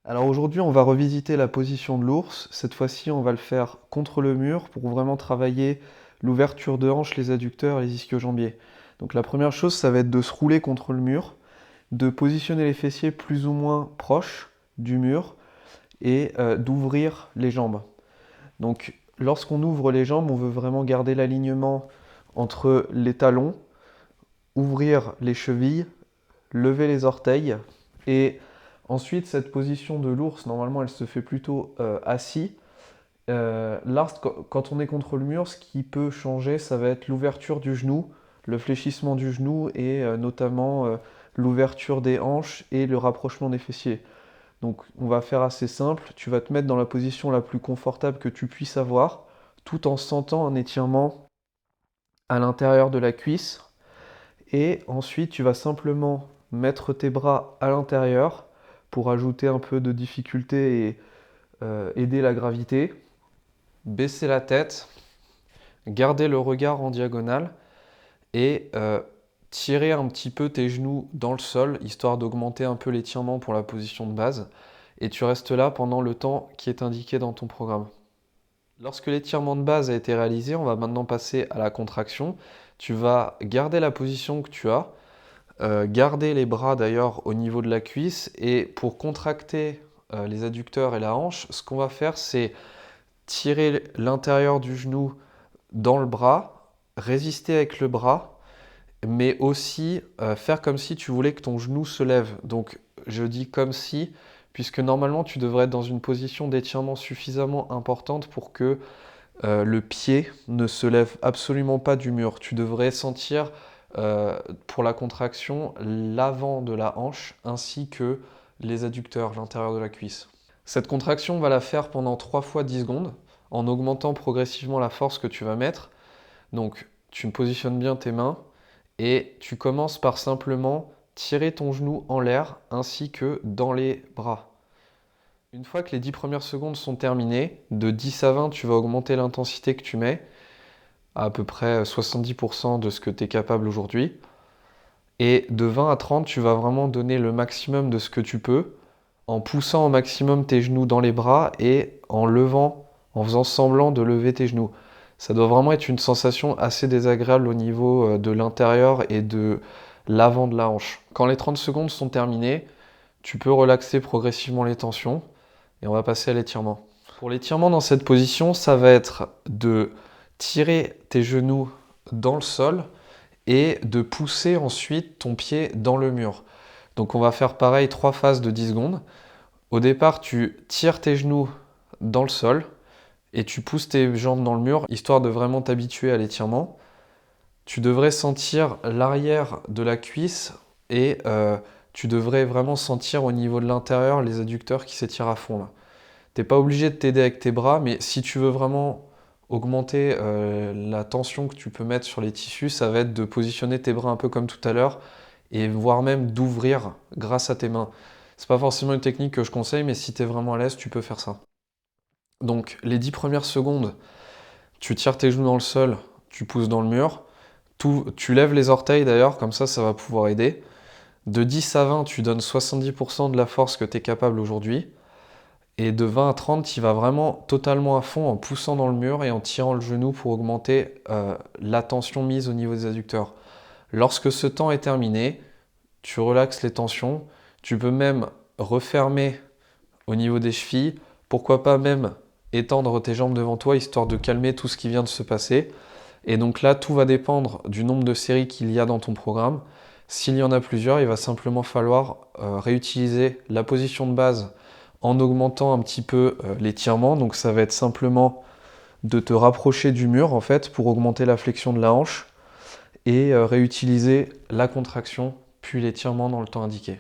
Alors aujourd'hui, on va revisiter la position de l'ours. Cette fois-ci, on va le faire contre le mur pour vraiment travailler l'ouverture de hanche, les adducteurs et les ischio-jambiers. Donc la première chose, ça va être de se rouler contre le mur, de positionner les fessiers plus ou moins proches du mur et d'ouvrir les jambes. Donc lorsqu'on ouvre les jambes, on veut vraiment garder l'alignement entre les talons, ouvrir les chevilles, lever les orteils et ensuite cette position de l'ours, normalement elle se fait plutôt assis. Là, quand on est contre le mur, ce qui peut changer, ça va être l'ouverture du genou, le fléchissement du genou et notamment l'ouverture des hanches et le rapprochement des fessiers. Donc on va faire assez simple, tu vas te mettre dans la position la plus confortable que tu puisses avoir, tout en sentant un étirement à l'intérieur de la cuisse. Et ensuite, tu vas simplement mettre tes bras à l'intérieur pour ajouter un peu de difficulté et aider la gravité. Baisser la tête, garder le regard en diagonale et tirer un petit peu tes genoux dans le sol, histoire d'augmenter un peu l'étirement pour la position de base. Et tu restes là pendant le temps qui est indiqué dans ton programme. Lorsque l'étirement de base a été réalisé, on va maintenant passer à la contraction. Tu vas garder la position que tu as, garder les bras d'ailleurs au niveau de la cuisse, et pour contracter les adducteurs et la hanche, ce qu'on va faire, c'est tirer l'intérieur du genou dans le bras, résister avec le bras, mais aussi faire comme si tu voulais que ton genou se lève. Donc je dis comme si, puisque normalement tu devrais être dans une position d'étirement suffisamment importante pour que le pied ne se lève absolument pas du mur. Tu devrais sentir pour la contraction l'avant de la hanche ainsi que les adducteurs, l'intérieur de la cuisse. Cette contraction, on va la faire pendant 3 fois 10 secondes en augmentant progressivement la force que tu vas mettre. Donc tu positionnes bien tes mains et tu commences par simplement tirer ton genou en l'air ainsi que dans les bras. Une fois que les 10 premières secondes sont terminées, de 10 à 20, tu vas augmenter l'intensité que tu mets à peu près 70% de ce que tu es capable aujourd'hui. Et de 20 à 30, tu vas vraiment donner le maximum de ce que tu peux en poussant au maximum tes genoux dans les bras et en levant, en faisant semblant de lever tes genoux. Ça doit vraiment être une sensation assez désagréable au niveau de l'intérieur et de l'avant de la hanche. Quand les 30 secondes sont terminées, tu peux relaxer progressivement les tensions et on va passer à l'étirement. Pour l'étirement dans cette position, ça va être de tirer tes genoux dans le sol et de pousser ensuite ton pied dans le mur. Donc on va faire pareil 3 phases de 10 secondes. Au départ, tu tires tes genoux dans le sol et tu pousses tes jambes dans le mur, histoire de vraiment t'habituer à l'étirement. Tu devrais sentir l'arrière de la cuisse et tu devrais vraiment sentir au niveau de l'intérieur les adducteurs qui s'étirent à fond là. T'es pas obligé de t'aider avec tes bras, mais si tu veux vraiment augmenter la tension que tu peux mettre sur les tissus, ça va être de positionner tes bras un peu comme tout à l'heure et voire même d'ouvrir grâce à tes mains. C'est pas forcément une technique que je conseille, mais si tu es vraiment à l'aise, tu peux faire ça. Donc les 10 premières secondes, tu tires tes genoux dans le sol, tu pousses dans le mur, tu lèves les orteils d'ailleurs, comme ça va pouvoir aider. De 10 à 20, tu donnes 70% de la force que tu es capable aujourd'hui. Et de 20 à 30, tu vas vraiment totalement à fond en poussant dans le mur et en tirant le genou pour augmenter la tension mise au niveau des adducteurs. Lorsque ce temps est terminé, tu relaxes les tensions. Tu peux même refermer au niveau des chevilles. Pourquoi pas même étendre tes jambes devant toi, histoire de calmer tout ce qui vient de se passer. Et donc là, tout va dépendre du nombre de séries qu'il y a dans ton programme. S'il y en a plusieurs, il va simplement falloir réutiliser la position de base en augmentant un petit peu l'étirement. Donc ça va être simplement de te rapprocher du mur en fait pour augmenter la flexion de la hanche et réutiliser la contraction puis l'étirement dans le temps indiqué.